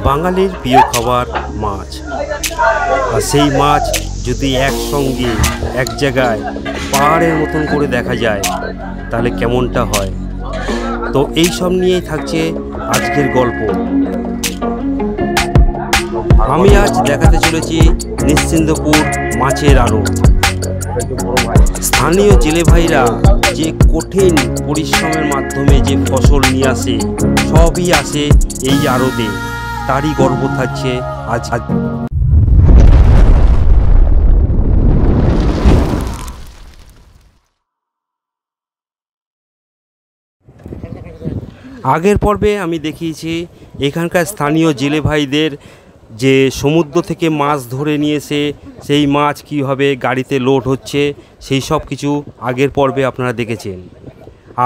বাঙালির প্রিয় খাবার মাছ, আর সেই মাছ যদি একসঙ্গে এক জায়গায় পাহাড়ের মতন করে দেখা যায় তাহলে কেমনটা হয়। তো এই সব নিয়েই থাকছে আজকের গল্প। আমি আজ দেখাতে চলেছি নিশ্চিন্তপুর মাছের আড়ত। স্থানীয় জেলে ভাইরা যে কঠিন পরিশ্রমের মাধ্যমে যে ফসল নিয়ে আসে, সবই আসে এই আড়তে। তারই গর্ব থাকছে আজ। আগের পর্বে আমি দেখিয়েছি এখানকার স্থানীয় জেলে ভাইদের যে সমুদ্র থেকে মাছ ধরে নিয়ে এসে সেই মাছ কীভাবে গাড়িতে লোড হচ্ছে, সেই সব কিছু আগের পর্বে আপনারা দেখেছেন।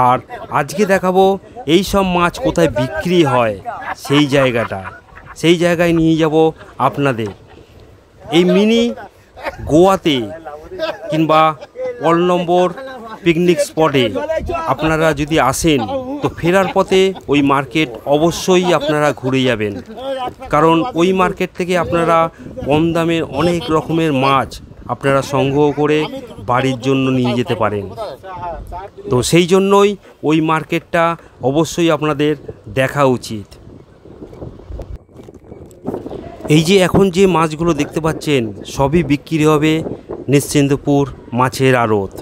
আর আজকে দেখাবো এই সব মাছ কোথায় বিক্রি হয় সেই জায়গায় নিয়ে যাব আপনাদের। এই মিনি গোয়াতে কিংবা কল নম্বর পিকনিক স্পটে আপনারা যদি আসেন তো ফেরার পথে ওই মার্কেট অবশ্যই আপনারা ঘুরে যাবেন, কারণ ওই মার্কেট থেকে আপনারা কম দামের অনেক রকমের মাছ আপনারা সংগ্রহ করে বাড়ির জন্য নিয়ে যেতে পারেন। তো সেই জন্যই ওই মার্কেটটা অবশ্যই আপনাদের দেখা উচিত। এই যে এখন যে মাছগুলো দেখতে পাচ্ছেন সবই বিক্রি হবে নিশ্চিন্তপুর মাছের আড়ত।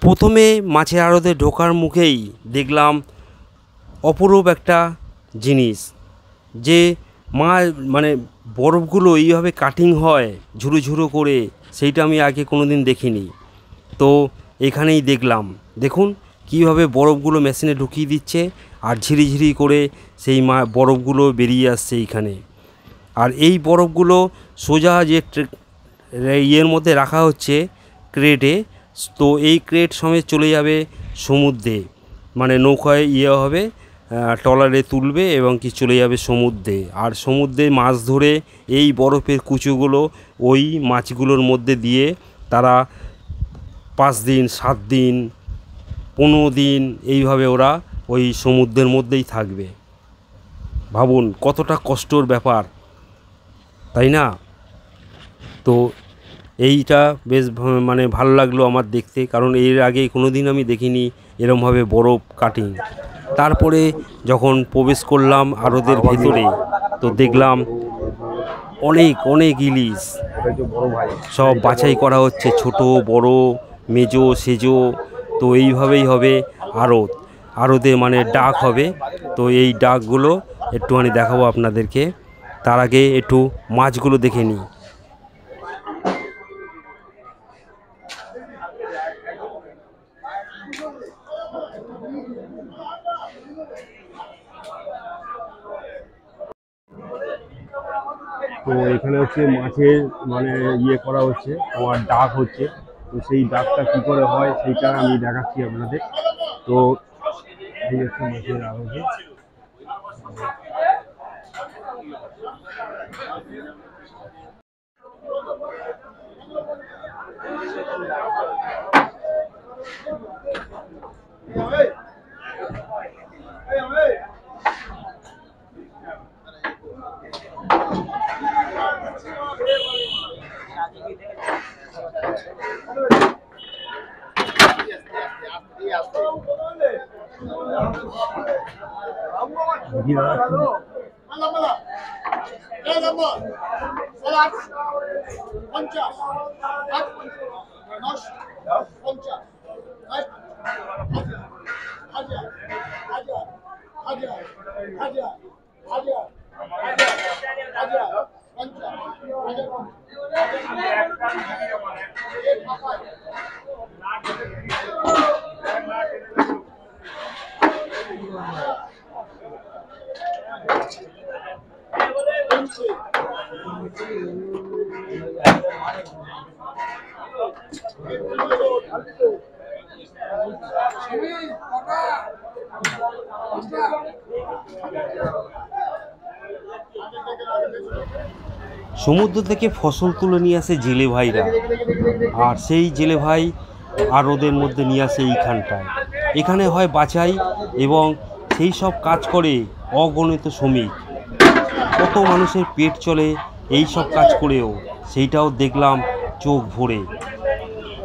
প্রথমে মাছের আড়তে ঢোকার মুখেই দেখলাম অপরূপ একটা জিনিস, যে মানে বরফগুলো এইভাবে কাটিং হয় ঝুরো ঝুরো করে, সেইটা আমি আগে কোনো দিন দেখিনি। তো এখানেই দেখলাম, দেখুন কীভাবে বরফগুলো মেশিনে ঢুকিয়ে দিচ্ছে আর ঝিরিঝিরি করে সেই বরফগুলো বেরিয়ে আসছে এইখানে। আর এই বরফগুলো সোজা যে ইয়ের মধ্যে রাখা হচ্ছে ক্রেটে, তো এই ক্রেট সমেত চলে যাবে সমুদ্রে, মানে নৌকায় হবে, ট্রলারে তুলবে এবং কি চলে যাবে সমুদ্রে। আর সমুদ্রে মাছ ধরে এই বরফের কুচোগুলো ওই মাছগুলোর মধ্যে দিয়ে তারা 5 দিন 7 দিন 15 দিন এইভাবে ওরা ওই সমুদ্রের মধ্যেই থাকবে। ভাবুন কতটা কষ্টর ব্যাপার, তাই না? তো এইটা বেশ মানে ভালো লাগলো আমার দেখতে, কারণ এর আগে কোনো দিন আমি দেখিনি এরমভাবে বরফ কাটিং। তারপরে যখন প্রবেশ করলাম আড়তের ভেতরে, তো দেখলাম অনেক অনেক ইলিশ সব বাছাই করা হচ্ছে, ছোট বড় মেজো সেজো। তো এইভাবেই হবে আড়তে মানে ডাক হবে। তো এই ডাকগুলো একটুখানি দেখাবো আপনাদেরকে, তার আগে একটু মাছগুলো দেখে নিই। তো এখানে হচ্ছে মাছের মানে ইয়ে করা হচ্ছে, আমার ডাক হচ্ছে। তো সেই ডাকটা কী করে হয় সেইটা আমি দেখাচ্ছি আপনাদের। তো এই হচ্ছে মাছের আড়তে। সমুদ্র থেকে ফসল তুলে নিয়ে আসে জেলে ভাইরা, আর সেই জেলে ভাই আর ওদের মধ্যে নিয়ে আসে এইখানটায়। এখানে হয় বাছাই এবং সেই সব কাজ করে অগণিত শ্রমিক। কত মানুষের পেট চলে এই সব কাজ করেও, সেইটাও দেখলাম চোখ ভরে।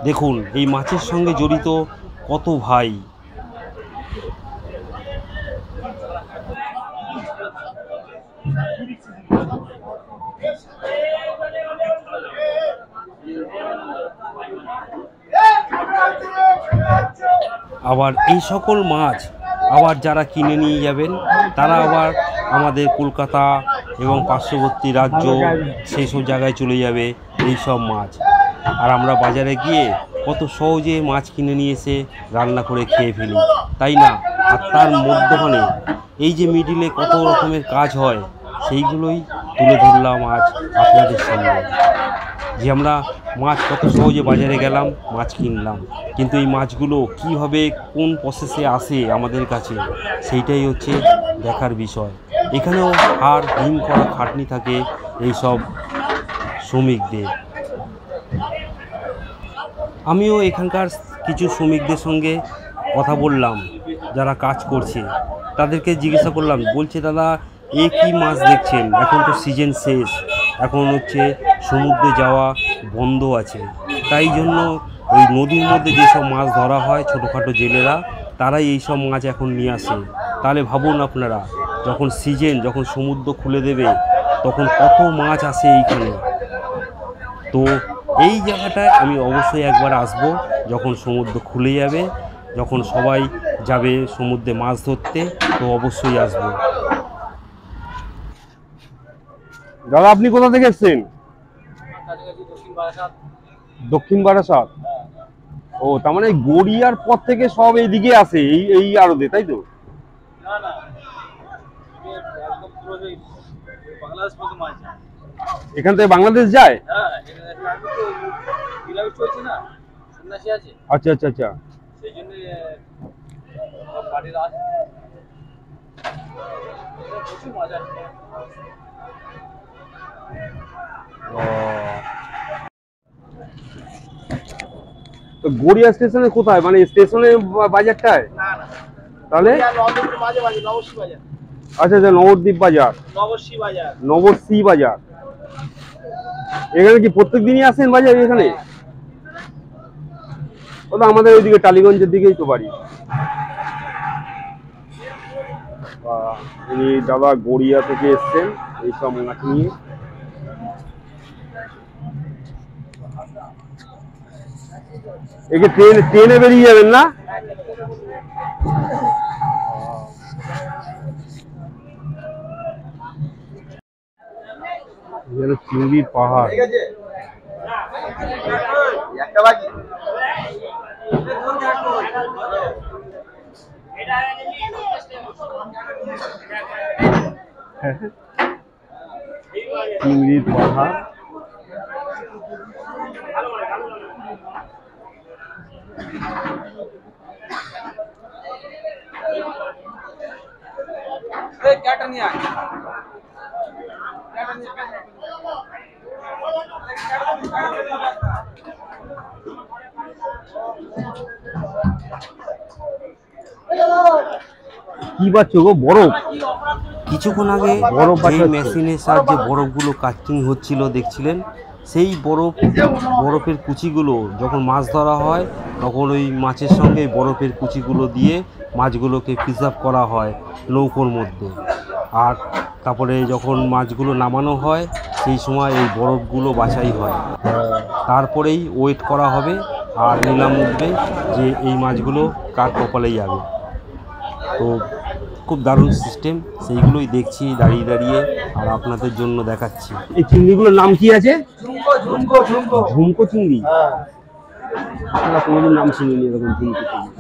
দেখুন এই মাছের সঙ্গে জড়িত কত ভাই। আবার এই সকল মাছ আবার যারা কিনে নিয়ে যাবেন তারা আবার আমাদের কলকাতা এবং পার্শ্ববর্তী রাজ্য সেই সব জায়গায় চলে যাবে এই সব মাছ। আর আমরা বাজারে গিয়ে কত সহজে মাছ কিনে নিয়ে এসে রান্না করে খেয়ে ফেলি, তাই না? আর তার মধ্যখানে এই যে মিডিলে কত রকমের কাজ হয় সেইগুলোই তুলে ধরলাম আজ আপনাদের সামনে। যে আমরা মাছ কত সহজে বাজারে গেলাম, মাছ কিনলাম, কিন্তু এই মাছগুলো কীভাবে কোন প্রসেসে আসে আমাদের কাছে সেইটাই হচ্ছে দেখার বিষয়। এখানেও হাড় হিম করা খাটনি থাকে এই সব শ্রমিকদের। আমিও এখানকার কিছু শ্রমিকদের সঙ্গে কথা বললাম যারা কাজ করছে, তাদেরকে জিজ্ঞাসা করলাম, বলছে দাদা এ কী মাছ দেখছেন? এখন তো সিজন শেষ, এখন হচ্ছে সমুদ্রে যাওয়া বন্ধ আছে, তাই জন্য ওই নদীর মধ্যে যেসব মাছ ধরা হয় ছোটোখাটো জেলেরা তারাই এই সব মাছ এখন নিয়ে আসে। তাহলে ভাবুন আপনারা, যখন সিজন, যখন সমুদ্র খুলে দেবে তখন কত মাছ আসে এইখানে। তো এই জায়গাটায় আমি অবশ্যই একবার আসব যখন সমুদ্র খুলে যাবে, যখন সবাই যাবে সমুদ্রে মাছ ধরতে, তো অবশ্যই আসব। দাদা আপনি কোথা থেকে এসেছেন? দক্ষিণ বারাসাত। ও তার মানে গড়িয়ার পর থেকে সব এইদিকে আসে এই এই আড়তে, তাই তো? এখান থেকে বাংলাদেশ যায়? আচ্ছা আচ্ছা আচ্ছা। তো গড়িয়া স্টেশনে কোথায়, মানে স্টেশনে বাজারটায়? তাহলে আচ্ছা আচ্ছা, নবদ্বীপ বাজার, নবশ্রী বাজার। এখানে কি প্রত্যেক দিনই আসেন বাজার এখানে? ও তো আমাদের ওইদিকে টালিগঞ্জের দিকেই তো বাড়ি। ইনি দাদা গড়িয়া থেকে এসছেন এইসব মাছ নিয়ে। একে ট্রেনে বেরিয়ে যাবেন না? চিংড়ির পাহাড়। চিংড়ির পাহাড়। কি পাচ্ছ গো? বরফ। কিছুক্ষণ আগে যেই মেশিনের সাহায্যে বরফগুলো কাটিং হচ্ছিল দেখছিলেন, সেই বরফের কুচিগুলো যখন মাছ ধরা হয় তখন ওই মাছের সঙ্গে বরফের কুচিগুলো দিয়ে মাছগুলোকে প্রিজার্ভ করা হয় নৌকোর মধ্যে। আর তারপরে যখন মাছগুলো নামানো হয় সেই সময় এই বরফগুলো বাছাই হয়, তারপরেই ওয়েট করা হবে আর নিলাম উঠবে যে এই মাছগুলো কার কপালে যাবে। তো খুব দারুণ সিস্টেম, সেইগুলোই দেখছি দাঁড়িয়ে দাঁড়িয়ে আর আপনাদের জন্য দেখাচ্ছি। এই চিংড়িগুলোর নাম কি আছে? ঝুমকো চিংড়ি। আপনারা কোনোদিন নাম শুনিনি এরকম ঝুমকো চিংড়ি।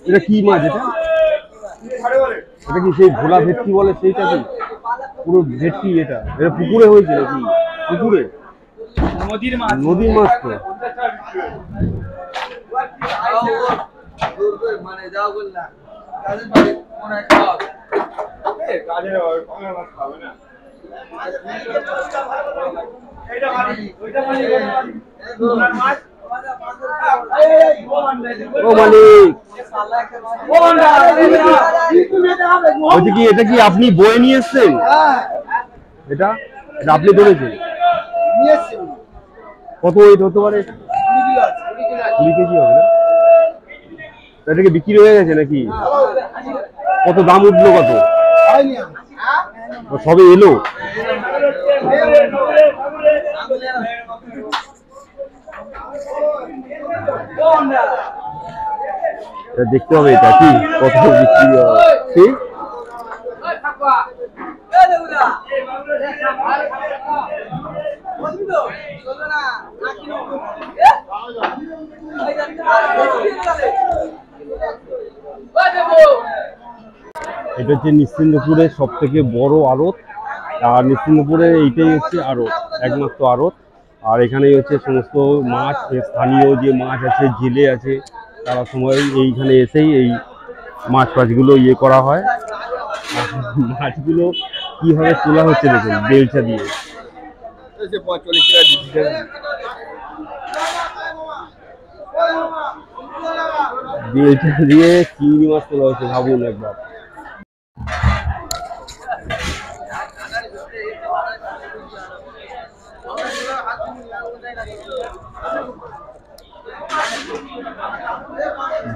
এটা কি মাছ? এটা এটা কি সেই ভোলা ভেটকি বলে সেইটা কি? পুরো ভেটকি এটা? এটা পুকুরে হয়েছে নাকি? পুকুরে? নদীর মাছ। নদীর মাছ তো। মানে যাও বললা কাজে পারে কোন একটা কাজে মাছ খাবে না। এইটা মাছ ওইটা মাছ ও মালিক বলছি কি এটা কি আপনি বয়ে নিয়ে এসছেন? এটা এটা আপনি ধরেছেন? কত ওয়েট হতে পারে? 20 কেজি হবে না? এটা কি বিক্রি হয়ে গেছে নাকি? কত দাম উঠলো? কত সবে এলো? দেখতে হবে এটা কি কত বিক্রি হয়। এটা হচ্ছে নিশ্চিন্তপুরের সব থেকে বড় আড়ত, আর নিশ্চিন্তপুরের এইটাই হচ্ছে আড়ত, একমাত্র আড়ত। আর এখানেই হচ্ছে সমস্ত মাছ, স্থানীয় যে মাছ আছে, জেলে আছে, তারা সময় এইখানে এসেই এই মাছগুলো ইয়ে করা হয়। মাছগুলো কিভাবে তোলা হচ্ছে দেখুন, বেলচা দিয়ে। বেলচা দিয়ে চিংড়ি মাছ তোলা হচ্ছে, ভাবুন একবার।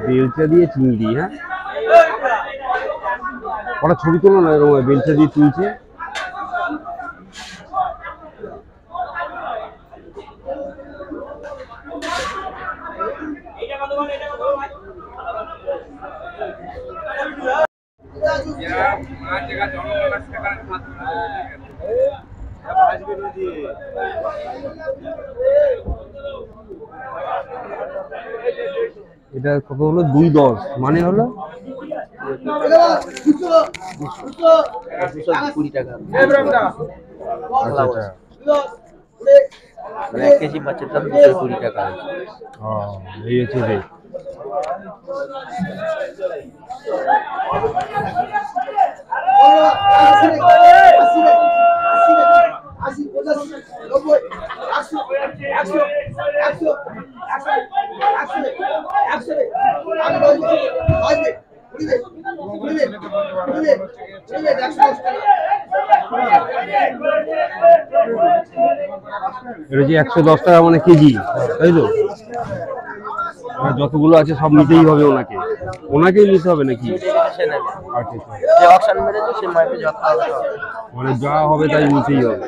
বেলচা দিয়ে চিংড়ি, হ্যাঁ, ওরা ছবি তোলো না, এরকম বেলচা দিয়ে তুলছে। এটা কত হলো? 210 মানে হলো 220 টাকা। আচ্ছা, মানে 1 কেজি মাছের দাম 220 টাকা। এই হচ্ছে রেট। এটা যে 110 টাকা মানে কেজি, তাই তো? যতগুলো আছে সব নিতেই হবে ওনাকে, ওনাকেই নিতে হবে নাকি? মানে যা হবে তাই নিতেই হবে।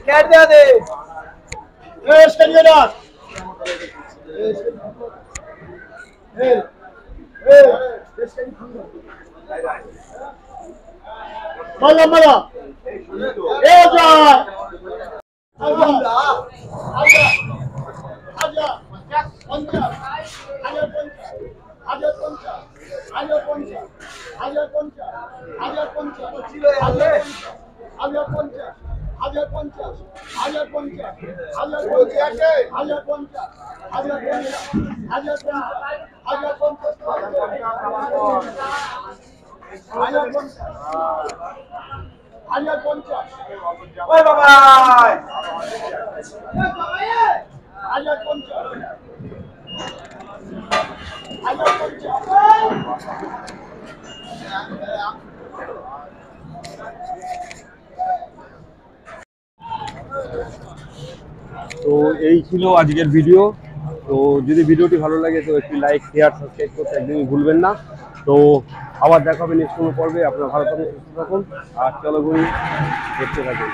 क्या दे दे रेस करिए ना मजा मजा ए जा आजा आजा आजा তো এই ছিল আজকের ভিডিও। তো যদি ভিডিওটি ভালো লাগে তো একটি লাইক, শেয়ার, সাবস্ক্রাইব করতে একদমই ভুলবেন না। তো আবার দেখা হবে নেক্সট কোনো পর্বে। আপনারা ভালো থাকুন, সুস্থ থাকুন, আর চলো ঘুরি দেখতে থাকুন।